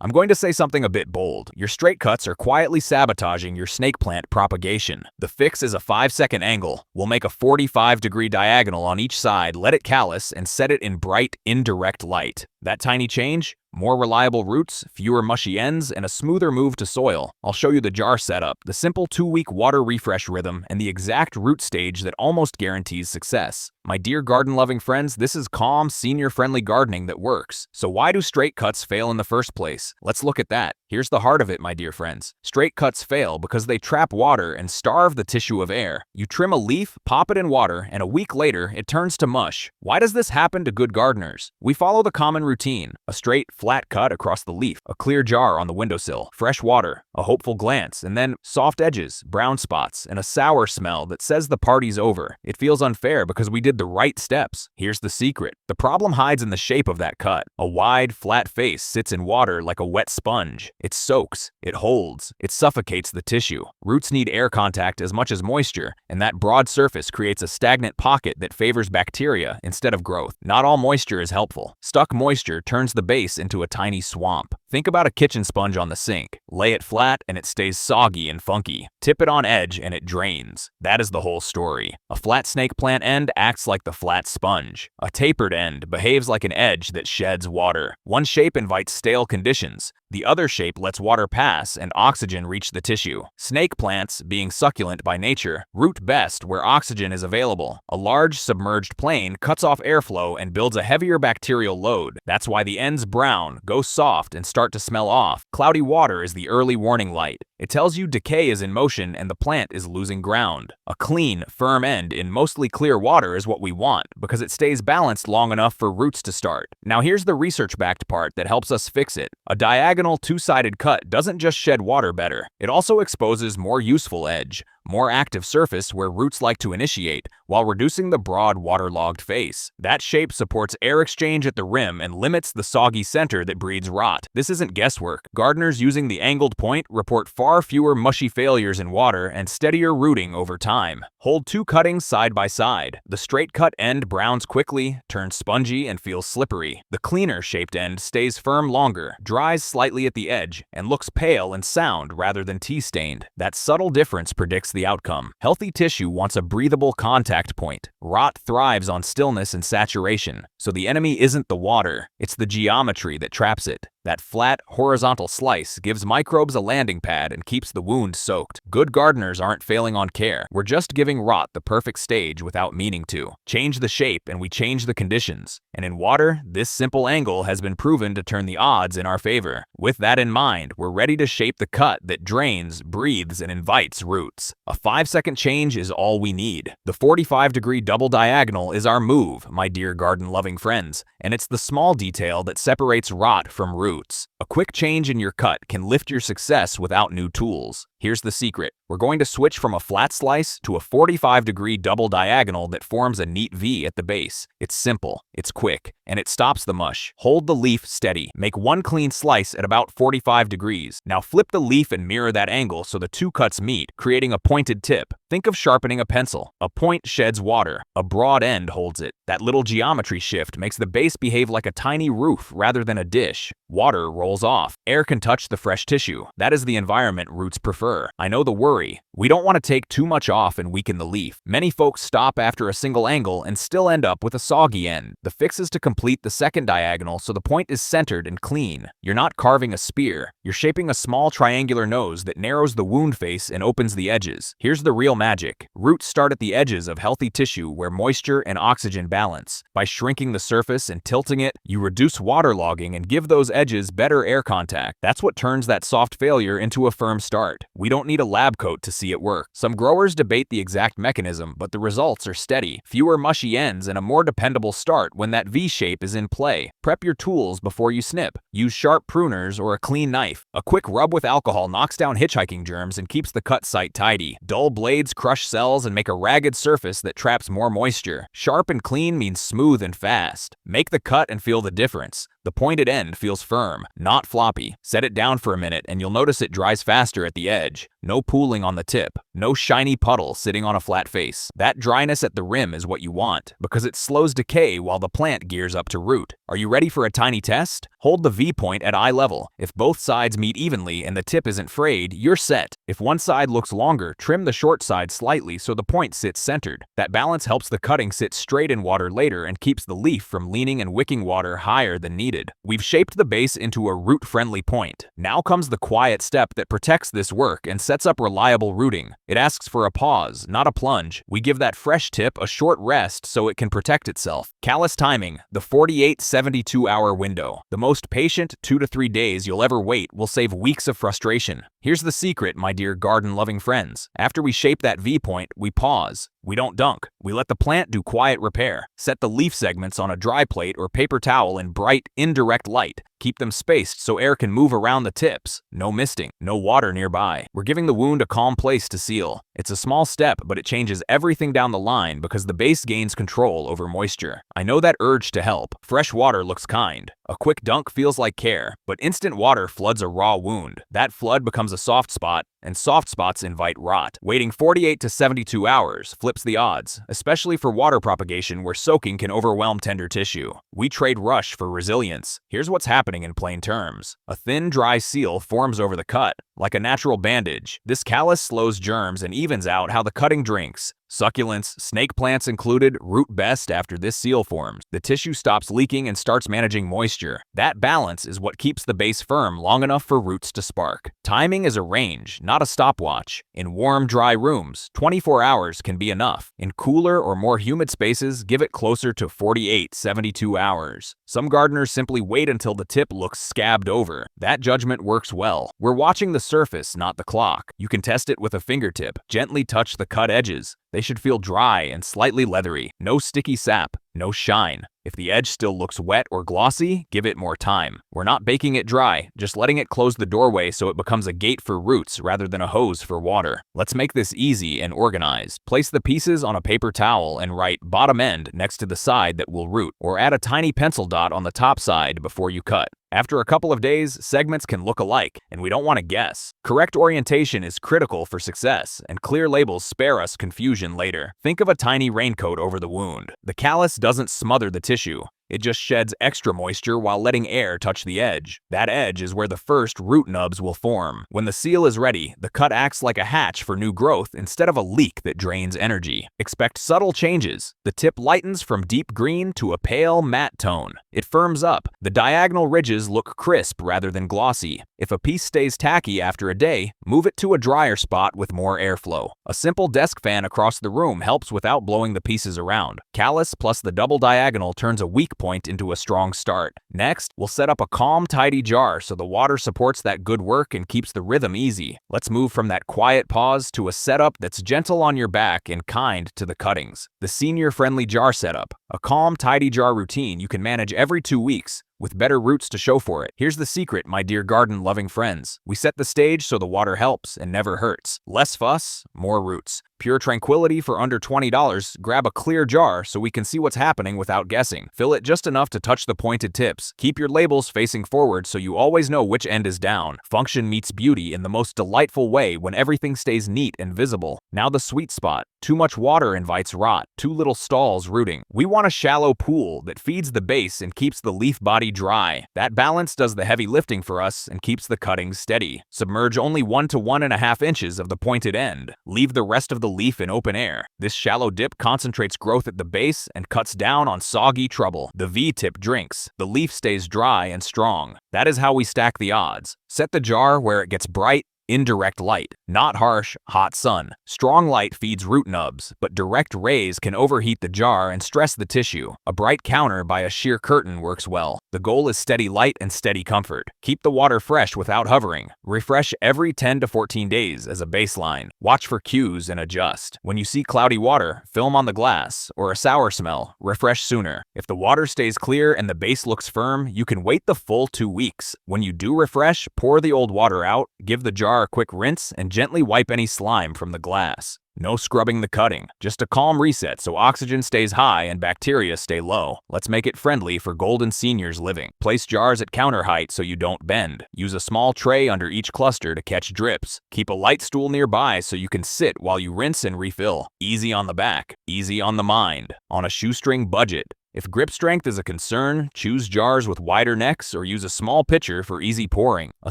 I'm going to say something a bit bold. Your straight cuts are quietly sabotaging your snake plant propagation. The fix is a 5-second angle. We'll make a 45-degree diagonal on each side, let it callus, and set it in bright, indirect light. That tiny change? More reliable roots, fewer mushy ends, and a smoother move to soil. I'll show you the jar setup, the simple 2-week water refresh rhythm, and the exact root stage that almost guarantees success. My dear garden-loving friends, this is calm, senior-friendly gardening that works. So why do straight cuts fail in the first place? Let's look at that. Here's the heart of it, my dear friends. Straight cuts fail because they trap water and starve the tissue of air. You trim a leaf, pop it in water, and a week later, it turns to mush. Why does this happen to good gardeners? We follow the common routine: a straight, flat cut across the leaf, a clear jar on the windowsill, fresh water, a hopeful glance, and then soft edges, brown spots, and a sour smell that says the party's over. It feels unfair because we did the right steps. Here's the secret. The problem hides in the shape of that cut. A wide, flat face sits in water like a wet sponge. It soaks, it holds, it suffocates the tissue. Roots need air contact as much as moisture, and that broad surface creates a stagnant pocket that favors bacteria instead of growth. Not all moisture is helpful. Stuck moisture turns the base into a tiny swamp. Think about a kitchen sponge on the sink. Lay it flat and it stays soggy and funky. Tip it on edge and it drains. That is the whole story. A flat snake plant end acts like the flat sponge. A tapered end behaves like an edge that sheds water. One shape invites stale conditions. The other shape lets water pass and oxygen reach the tissue. Snake plants, being succulent by nature, root best where oxygen is available. A large submerged plane cuts off airflow and builds a heavier bacterial load. That's why the ends brown, go soft, and start to smell off. Cloudy water is the early warning light. It tells you decay is in motion and the plant is losing ground. A clean, firm end in mostly clear water is what we want because it stays balanced long enough for roots to start. Now here's the research-backed part that helps us fix it. A diagonal two-sided cut doesn't just shed water better. It also exposes more useful edge, more active surface where roots like to initiate, while reducing the broad waterlogged face. That shape supports air exchange at the rim and limits the soggy center that breeds rot. This isn't guesswork. Gardeners using the angled point report far fewer mushy failures in water and steadier rooting over time. Hold two cuttings side by side. The straight cut end browns quickly, turns spongy, and feels slippery. The cleaner shaped end stays firm longer, dries slightly at the edge, and looks pale and sound rather than tea-stained. That subtle difference predicts the outcome. Healthy tissue wants a breathable contact point. Rot thrives on stillness and saturation, so the enemy isn't the water, it's the geometry that traps it. That flat, horizontal slice gives microbes a landing pad and keeps the wound soaked. Good gardeners aren't failing on care. We're just giving rot the perfect stage without meaning to. Change the shape and we change the conditions. And in water, this simple angle has been proven to turn the odds in our favor. With that in mind, we're ready to shape the cut that drains, breathes, and invites roots. A 5-second change is all we need. The 45-degree double diagonal is our move, my dear garden-loving friends, and it's the small detail that separates rot from roots. A quick change in your cut can lift your success without new tools. Here's the secret. We're going to switch from a flat slice to a 45-degree double diagonal that forms a neat V at the base. It's simple, it's quick, and it stops the mush. Hold the leaf steady. Make one clean slice at about 45 degrees. Now flip the leaf and mirror that angle so the two cuts meet, creating a pointed tip. Think of sharpening a pencil. A point sheds water. A broad end holds it. That little geometry shift makes the base behave like a tiny roof rather than a dish. Water rolls off. Air can touch the fresh tissue. That is the environment roots prefer. I know the worry. We don't want to take too much off and weaken the leaf. Many folks stop after a single angle and still end up with a soggy end. The fix is to complete the second diagonal so the point is centered and clean. You're not carving a spear. You're shaping a small triangular nose that narrows the wound face and opens the edges. Here's the real magic. Roots start at the edges of healthy tissue where moisture and oxygen balance. By shrinking the surface and tilting it, you reduce waterlogging and give those edges better air contact. That's what turns that soft failure into a firm start. We don't need a lab coat to see it work. Some growers debate the exact mechanism, but the results are steady. Fewer mushy ends and a more dependable start when that V shape is in play. Prep your tools before you snip. Use sharp pruners or a clean knife. A quick rub with alcohol knocks down hitchhiking germs and keeps the cut site tidy. Dull blades crush cells and make a ragged surface that traps more moisture. Sharp and clean means smooth and fast. Make the cut and feel the difference. The pointed end feels firm, not floppy. Set it down for a minute and you'll notice it dries faster at the edge. No pooling on the tip, no shiny puddle sitting on a flat face. That dryness at the rim is what you want, because it slows decay while the plant gears up to root. Are you ready for a tiny test? Hold the V-point at eye level. If both sides meet evenly and the tip isn't frayed, you're set. If one side looks longer, trim the short side slightly so the point sits centered. That balance helps the cutting sit straight in water later and keeps the leaf from leaning and wicking water higher than needed. We've shaped the base into a root-friendly point. Now comes the quiet step that protects this work and sets up reliable rooting. It asks for a pause, not a plunge. We give that fresh tip a short rest so it can protect itself. Callus timing, the 48-72 hour window. The most patient 2 to 3 days you'll ever wait will save weeks of frustration. Here's the secret, my dear garden-loving friends. After we shape that V-point, we pause. We don't dunk. We let the plant do quiet repair. Set the leaf segments on a dry plate or paper towel in bright, indirect light. Keep them spaced so air can move around the tips. No misting, no water nearby. We're giving the wound a calm place to seal. It's a small step, but it changes everything down the line because the base gains control over moisture. I know that urge to help. Fresh water looks kind. A quick dunk feels like care, but instant water floods a raw wound. That flood becomes a soft spot, and soft spots invite rot. Waiting 48 to 72 hours flips the odds, especially for water propagation where soaking can overwhelm tender tissue. We trade rush for resilience. Here's what's happening in plain terms. A thin, dry seal forms over the cut, like a natural bandage. This callus slows germs and evens out how the cutting drinks. Succulents, snake plants included, root best after this seal forms. The tissue stops leaking and starts managing moisture. That balance is what keeps the base firm long enough for roots to spark. Timing is a range, not a stopwatch. In warm, dry rooms, 24 hours can be enough. In cooler or more humid spaces, give it closer to 48-72 hours. Some gardeners simply wait until the tip looks scabbed over. That judgment works well. We're watching the surface, not the clock. You can test it with a fingertip. Gently touch the cut edges. They should feel dry and slightly leathery. No sticky sap, no shine. If the edge still looks wet or glossy, give it more time. We're not baking it dry, just letting it close the doorway so it becomes a gate for roots rather than a hose for water. Let's make this easy and organized. Place the pieces on a paper towel and write bottom end next to the side that will root, or add a tiny pencil dot on the top side before you cut. After a couple of days, segments can look alike, and we don't want to guess. Correct orientation is critical for success, and clear labels spare us confusion later. Think of a tiny raincoat over the wound. The callus doesn't smother the tissue. It just sheds extra moisture while letting air touch the edge. That edge is where the first root nubs will form. When the seal is ready, the cut acts like a hatch for new growth instead of a leak that drains energy. Expect subtle changes. The tip lightens from deep green to a pale matte tone. It firms up. The diagonal ridges look crisp rather than glossy. If a piece stays tacky after a day, move it to a drier spot with more airflow. A simple desk fan across the room helps without blowing the pieces around. Callus plus the double diagonal turns a weak point into a strong start. Next, we'll set up a calm, tidy jar so the water supports that good work and keeps the rhythm easy. Let's move from that quiet pause to a setup that's gentle on your back and kind to the cuttings. The senior-friendly jar setup. A calm, tidy jar routine you can manage every 2 weeks, with better roots to show for it. Here's the secret, my dear garden-loving friends. We set the stage so the water helps and never hurts. Less fuss, more roots. Pure tranquility for under $20. Grab a clear jar so we can see what's happening without guessing. Fill it just enough to touch the pointed tips. Keep your labels facing forward so you always know which end is down. Function meets beauty in the most delightful way when everything stays neat and visible. Now the sweet spot. Too much water invites rot. Too little stalls rooting. We want a shallow pool that feeds the base and keeps the leaf body dry. That balance does the heavy lifting for us and keeps the cuttings steady. Submerge only 1 to 1.5 inches of the pointed end. Leave the rest of the leaf in open air. This shallow dip concentrates growth at the base and cuts down on soggy trouble. The V-tip drinks. The leaf stays dry and strong. That is how we stack the odds. Set the jar where it gets bright, indirect light, not harsh, hot sun. Strong light feeds root nubs, but direct rays can overheat the jar and stress the tissue. A bright counter by a sheer curtain works well. The goal is steady light and steady comfort. Keep the water fresh without hovering. Refresh every 10 to 14 days as a baseline. Watch for cues and adjust. When you see cloudy water, film on the glass, or a sour smell, refresh sooner. If the water stays clear and the base looks firm, you can wait the full 2 weeks. When you do refresh, pour the old water out, give the jar jar, quick rinse, and gently wipe any slime from the glass. No scrubbing the cutting, just a calm reset so oxygen stays high and bacteria stay low. Let's make it friendly for golden seniors living. Place jars at counter height so you don't bend. Use a small tray under each cluster to catch drips. Keep a light stool nearby so you can sit while you rinse and refill. Easy on the back, easy on the mind. On a shoestring budget. If grip strength is a concern, choose jars with wider necks or use a small pitcher for easy pouring. A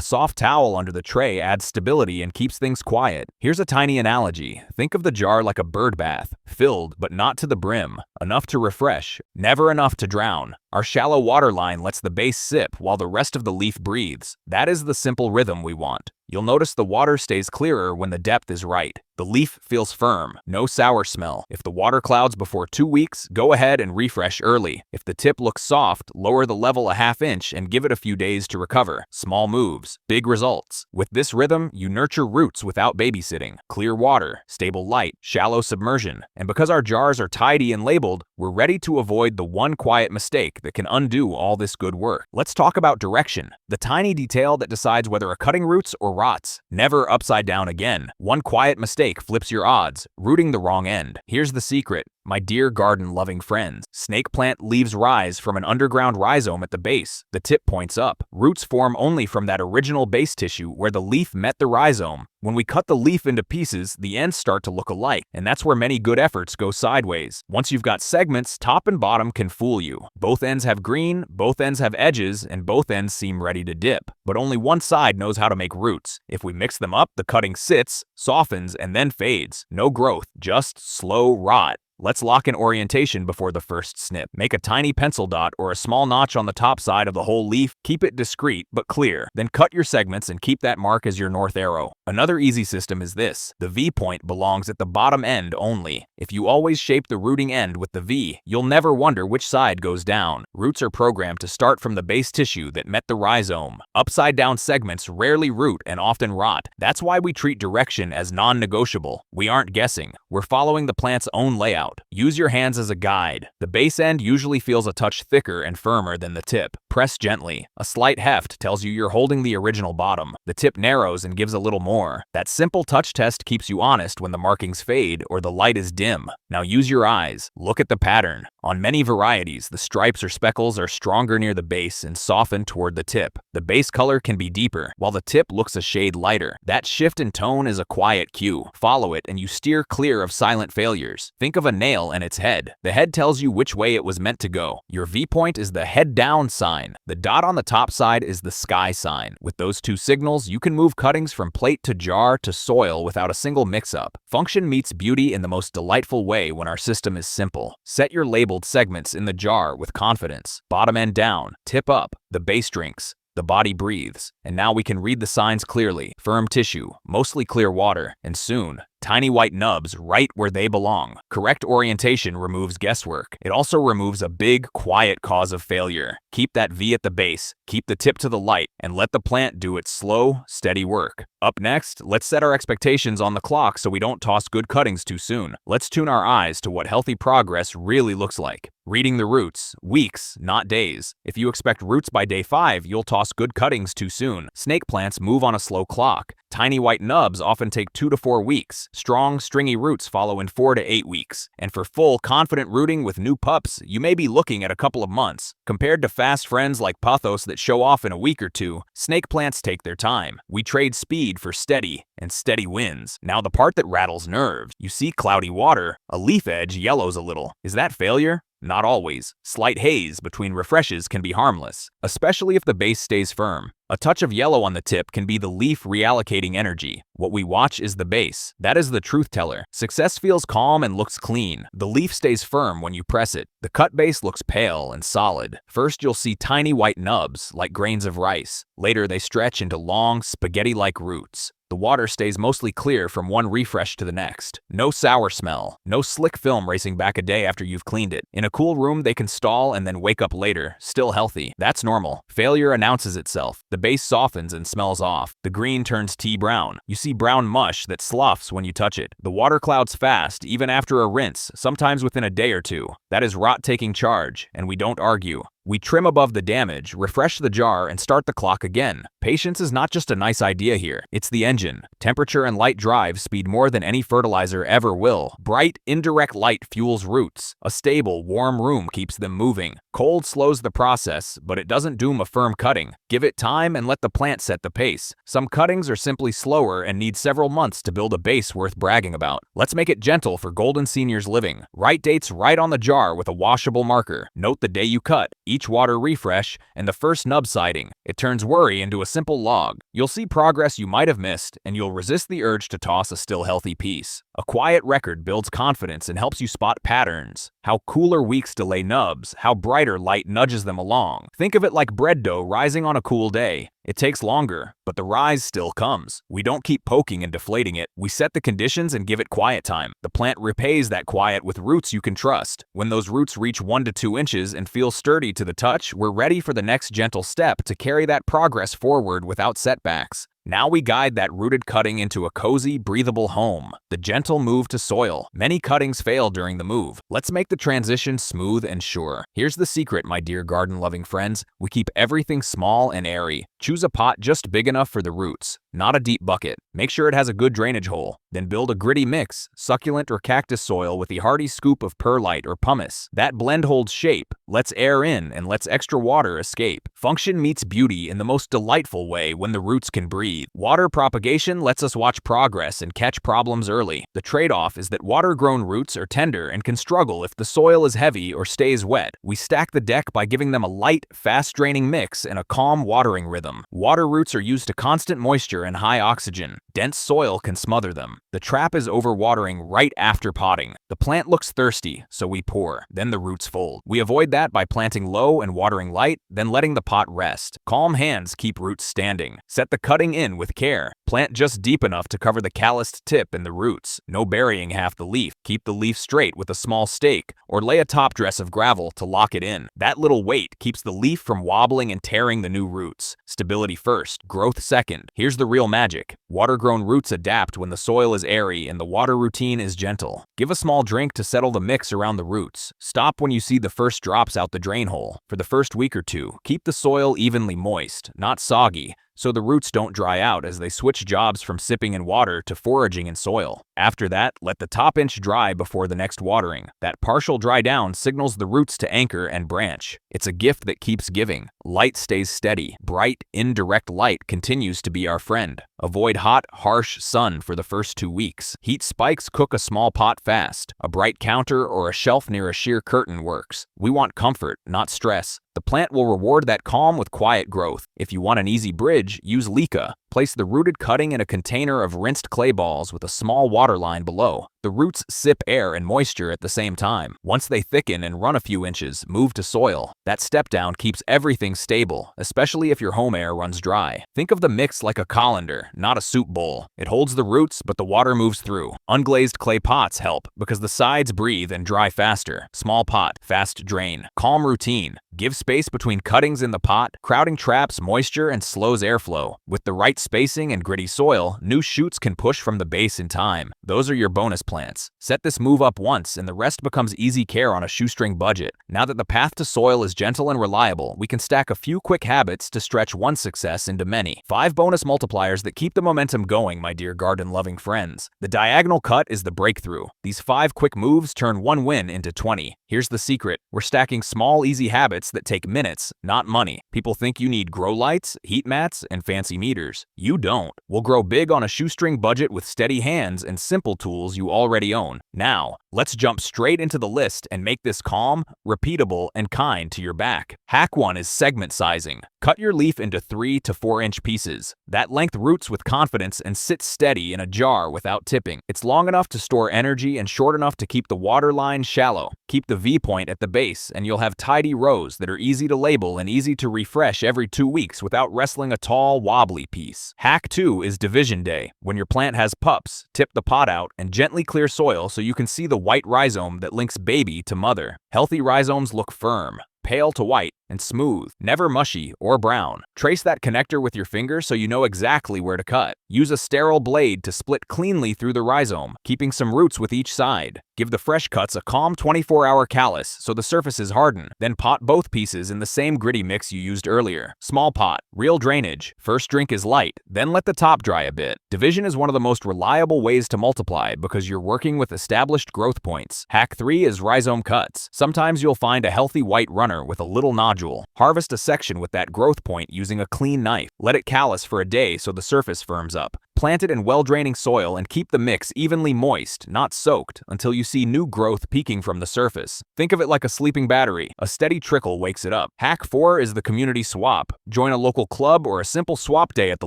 soft towel under the tray adds stability and keeps things quiet. Here's a tiny analogy. Think of the jar like a bird bath, filled but not to the brim. Enough to refresh, never enough to drown. Our shallow water line lets the base sip while the rest of the leaf breathes. That is the simple rhythm we want. You'll notice the water stays clearer when the depth is right. The leaf feels firm, no sour smell. If the water clouds before 2 weeks, go ahead and refresh early. If the tip looks soft, lower the level a ½ inch and give it a few days to recover. Small moves, big results. With this rhythm, you nurture roots without babysitting. Clear water, stable light, shallow submersion. And because our jars are tidy and labeled, we're ready to avoid the one quiet mistake that can undo all this good work. Let's talk about direction, the tiny detail that decides whether a cutting roots or rots. Never upside down again. One quiet mistake flips your odds, rooting the wrong end. Here's the secret. My dear garden-loving friends, snake plant leaves rise from an underground rhizome at the base. The tip points up. Roots form only from that original base tissue where the leaf met the rhizome. When we cut the leaf into pieces, the ends start to look alike, and that's where many good efforts go sideways. Once you've got segments, top and bottom can fool you. Both ends have green, both ends have edges, and both ends seem ready to dip. But only one side knows how to make roots. If we mix them up, the cutting sits, softens, and then fades. No growth, just slow rot. Let's lock in orientation before the first snip. Make a tiny pencil dot or a small notch on the top side of the whole leaf. Keep it discreet but clear. Then cut your segments and keep that mark as your north arrow. Another easy system is this. The V point belongs at the bottom end only. If you always shape the rooting end with the V, you'll never wonder which side goes down. Roots are programmed to start from the base tissue that met the rhizome. Upside down segments rarely root and often rot. That's why we treat direction as non-negotiable. We aren't guessing. We're following the plant's own layout. Use your hands as a guide. The base end usually feels a touch thicker and firmer than the tip. Press gently. A slight heft tells you you're holding the original bottom. The tip narrows and gives a little more. That simple touch test keeps you honest when the markings fade or the light is dim. Now use your eyes. Look at the pattern. On many varieties, the stripes or speckles are stronger near the base and soften toward the tip. The base color can be deeper, while the tip looks a shade lighter. That shift in tone is a quiet cue. Follow it and you steer clear of silent failures. Think of a nail and its head. The head tells you which way it was meant to go. Your V point is the head down sign. The dot on the top side is the sky sign. With those two signals, you can move cuttings from plate to jar to soil without a single mix-up. Function meets beauty in the most delightful way when our system is simple. Set your labeled segments in the jar with confidence. Bottom end down, tip up, the base drinks. The body breathes, and now we can read the signs clearly. Firm tissue, mostly clear water, and soon, tiny white nubs right where they belong. Correct orientation removes guesswork. It also removes a big, quiet cause of failure. Keep that V at the base, keep the tip to the light, and let the plant do its slow, steady work. Up next, let's set our expectations on the clock so we don't toss good cuttings too soon. Let's tune our eyes to what healthy progress really looks like. Reading the roots, weeks, not days. If you expect roots by day 5, you'll toss good cuttings too soon. Snake plants move on a slow clock. Tiny white nubs often take 2 to 4 weeks. Strong, stringy roots follow in 4 to 8 weeks. And for full, confident rooting with new pups, you may be looking at a couple of months. Compared to fast friends like pothos that show off in a week or two, snake plants take their time. We trade speed for steady, and steady wins. Now the part that rattles nerves. You see cloudy water, a leaf edge yellows a little. Is that failure? Not always. Slight haze between refreshes can be harmless, especially if the base stays firm. A touch of yellow on the tip can be the leaf reallocating energy. What we watch is the base. That is the truth teller. Success feels calm and looks clean. The leaf stays firm when you press it. The cut base looks pale and solid. First, you'll see tiny white nubs, like grains of rice. Later, they stretch into long, spaghetti-like roots. The water stays mostly clear from one refresh to the next. No sour smell. No slick film racing back a day after you've cleaned it. In a cool room, they can stall and then wake up later, still healthy. That's normal. Failure announces itself. The base softens and smells off. The green turns tea brown. You see brown mush that sloughs when you touch it. The water clouds fast, even after a rinse, sometimes within a day or two. That is rot taking charge, and we don't argue. We trim above the damage, refresh the jar, and start the clock again. Patience is not just a nice idea here, it's the engine. Temperature and light drive speed more than any fertilizer ever will. Bright, indirect light fuels roots. A stable, warm room keeps them moving. Cold slows the process, but it doesn't doom a firm cutting. Give it time and let the plant set the pace. Some cuttings are simply slower and need several months to build a base worth bragging about. Let's make it gentle for golden seniors living. Write dates right on the jar with a washable marker. Note the day you cut, each water refresh, and the first nub sighting. It turns worry into a simple log. You'll see progress you might have missed, and you'll resist the urge to toss a still healthy piece. A quiet record builds confidence and helps you spot patterns. How cooler weeks delay nubs, how brighter light nudges them along. Think of it like bread dough rising on a cool day. It takes longer, but the rise still comes. We don't keep poking and deflating it. We set the conditions and give it quiet time. The plant repays that quiet with roots you can trust. When those roots reach 1 to 2 inches and feel sturdy to the touch, we're ready for the next gentle step to carry that progress forward without setbacks. Now we guide that rooted cutting into a cozy, breathable home. The gentle move to soil. Many cuttings fail during the move. Let's make the transition smooth and sure. Here's the secret, my dear garden-loving friends. We keep everything small and airy. Choose a pot just big enough for the roots, not a deep bucket. Make sure it has a good drainage hole. Then build a gritty mix, succulent or cactus soil with a hearty scoop of perlite or pumice. That blend holds shape, lets air in, and lets extra water escape. Function meets beauty in the most delightful way when the roots can breathe. Water propagation lets us watch progress and catch problems early. The trade-off is that water-grown roots are tender and can struggle if the soil is heavy or stays wet. We stack the deck by giving them a light, fast-draining mix and a calm watering rhythm. Water roots are used to constant moisture and high oxygen. Dense soil can smother them. The trap is overwatering right after potting. The plant looks thirsty, so we pour. Then the roots fold. We avoid that by planting low and watering light, then letting the pot rest. Calm hands keep roots standing. Set the cutting in with care. Plant just deep enough to cover the calloused tip and the roots. No burying half the leaf. Keep the leaf straight with a small stake, or lay a top dress of gravel to lock it in. That little weight keeps the leaf from wobbling and tearing the new roots. Stability first, growth second. Here's the real magic. Water-grown roots adapt when the soil is airy and the water routine is gentle. Give a small drink to settle the mix around the roots. Stop when you see the first drops out the drain hole. For the first week or two, keep the soil evenly moist, not soggy, so the roots don't dry out as they switch jobs from sipping in water to foraging in soil. After that, let the top inch dry before the next watering. That partial dry down signals the roots to anchor and branch. It's a gift that keeps giving. Light stays steady. Bright, indirect light continues to be our friend. Avoid hot, harsh sun for the first 2 weeks. Heat spikes cook a small pot fast. A bright counter or a shelf near a sheer curtain works. We want comfort, not stress. The plant will reward that calm with quiet growth. If you want an easy bridge, use leca. Place the rooted cutting in a container of rinsed clay balls with a small water line below. The roots sip air and moisture at the same time. Once they thicken and run a few inches, move to soil. That step down keeps everything stable, especially if your home air runs dry. Think of the mix like a colander, not a soup bowl. It holds the roots, but the water moves through. Unglazed clay pots help because the sides breathe and dry faster. Small pot, fast drain. Calm routine. Give space between cuttings in the pot. Crowding traps moisture and slows airflow. With the right spacing and gritty soil, new shoots can push from the base in time. Those are your bonus plants. Set this move up once and the rest becomes easy care on a shoestring budget. Now that the path to soil is gentle and reliable, we can stack a few quick habits to stretch one success into many. 5 bonus multipliers that keep the momentum going, my dear garden-loving friends. The diagonal cut is the breakthrough. These 5 quick moves turn one win into 20. Here's the secret. We're stacking small, easy habits that take minutes, not money. People think you need grow lights, heat mats, and fancy meters. You don't. We'll grow big on a shoestring budget with steady hands and simple tools you already own. Now, let's jump straight into the list and make this calm, repeatable, and kind to your back. Hack 1 is segment sizing. Cut your leaf into 3 to 4 inch pieces. That length roots with confidence and sits steady in a jar without tipping. It's long enough to store energy and short enough to keep the water line shallow. Keep the V-point at the base and you'll have tidy rows that are easy to label and easy to refresh every 2 weeks without wrestling a tall, wobbly piece. Hack 2 is division day. When your plant has pups, tip the pot out and gently clear soil so you can see the white rhizome that links baby to mother. Healthy rhizomes look firm, pale to white, and smooth, never mushy or brown. Trace that connector with your finger so you know exactly where to cut. Use a sterile blade to split cleanly through the rhizome, keeping some roots with each side. Give the fresh cuts a calm 24-hour callus so the surfaces harden. Then pot both pieces in the same gritty mix you used earlier. Small pot, real drainage. First drink is light, then let the top dry a bit. Division is one of the most reliable ways to multiply because you're working with established growth points. Hack 3 is rhizome cuts. Sometimes you'll find a healthy white runner with a little nodule. Harvest a section with that growth point using a clean knife. Let it callus for a day so the surface firms up. Plant it in well-draining soil and keep the mix evenly moist, not soaked, until you see new growth peeking from the surface. Think of it like a sleeping battery. A steady trickle wakes it up. Hack 4 is the community swap. Join a local club or a simple swap day at the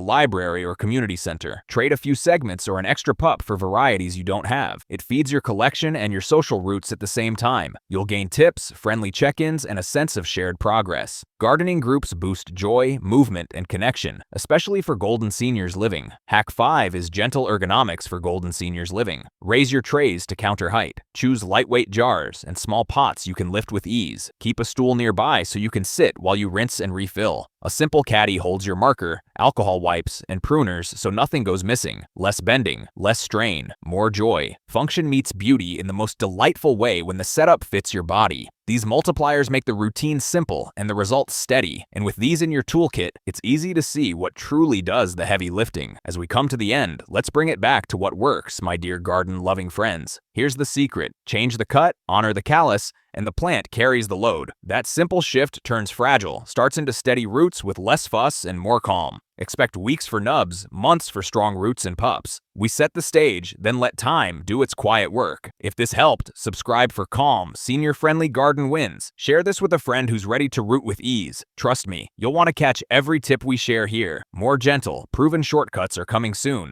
library or community center. Trade a few segments or an extra pup for varieties you don't have. It feeds your collection and your social roots at the same time. You'll gain tips, friendly check-ins, and a sense of shared progress. Gardening groups boost joy, movement, and connection, especially for Golden Seniors living. Hack 5 is gentle ergonomics for Golden Seniors living. Raise your trays to counter height. Choose lightweight jars and small pots you can lift with ease. Keep a stool nearby so you can sit while you rinse and refill. A simple caddy holds your marker, alcohol wipes, and pruners so nothing goes missing. Less bending, less strain, more joy. Function meets beauty in the most delightful way when the setup fits your body. These multipliers make the routine simple and the results steady, and with these in your toolkit, it's easy to see what truly does the heavy lifting. As we come to the end, let's bring it back to what works, my dear garden-loving friends. Here's the secret. Change the cut, honor the callus, and the plant carries the load. That simple shift turns fragile, starts into steady roots with less fuss and more calm. Expect weeks for nubs, months for strong roots and pups. We set the stage, then let time do its quiet work. If this helped, subscribe for calm, senior-friendly garden wins. Share this with a friend who's ready to root with ease. Trust me, you'll want to catch every tip we share here. More gentle, proven shortcuts are coming soon.